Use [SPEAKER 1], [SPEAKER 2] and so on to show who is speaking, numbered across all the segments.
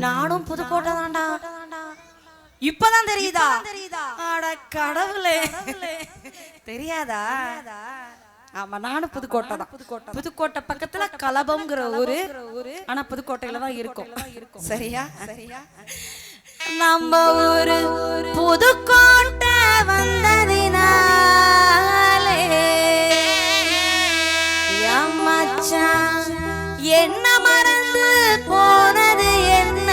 [SPEAKER 1] நானும் புதுக்கோட்டை தான்டா. இப்பதான் தெரியுதா? அட கடவுளே, தெரியாதா? ஆமா, நானும் புதுக்கோட்டை தான். புதுக்கோட்டை பக்கத்துல கலபம்ங்கிற ஊரு. ஆனா புதுக்கோட்டையில தான் இருக்கும். சரியா? நம்ம ஊரு புதுக்கோட்டை வந்ததினாலே மச்சான் என்ன மறந்து போனது என்ன?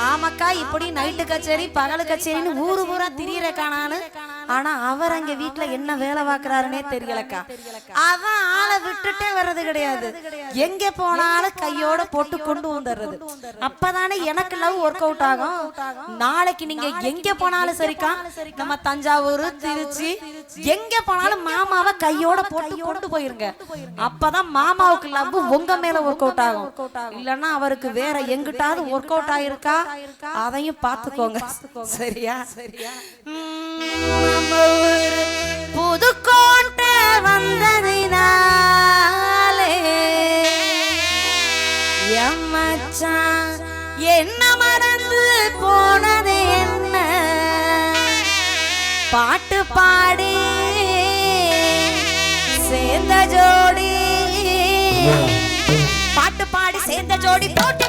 [SPEAKER 1] ஆமாக்கா, இப்படி நைட்டு கச்சேரி பகல் கச்சேரின்னு ஊரு பூரா திரியற காணான்னு. ஆனா அவர் அங்க வீட்டுல என்ன வேலை பாக்குறாருன்னே தெரியலக்கா. அவன் ஆளை விட்டுட்டே வர்றது கிடையாது. எங்க போனாலும் கையோட போட்டு கொண்டு வந்துடுறது. அப்பதானே எனக்கு லவ் ஒர்க் அவுட் ஆகும். நாளைக்கு நீங்க எங்க போனாலும் சரிக்கா, நம்ம தஞ்சாவூர் திருச்சி எங்க போனாலும் மாமாவை கையோட போட்டு கொண்டு போயிருங்க. அப்பதான் மாமாவுக்கு லவ் உங்க மேல ஒர்க் அவுட் ஆகும். இல்லன்னா அவருக்கு வேற எங்கிட்டாவது ஒர்க் அவுட் ஆயிருக்கா அதையும் பாத்துக்கோங்க. சரியா? புதுக்கோட்டை வந்ததினாலே மச்சான் என்ன மறந்து போனது என்ன? பாட்டு பாடி சேர்ந்த ஜோடி, பாட்டு பாடி சேர்ந்த ஜோடி போட்டி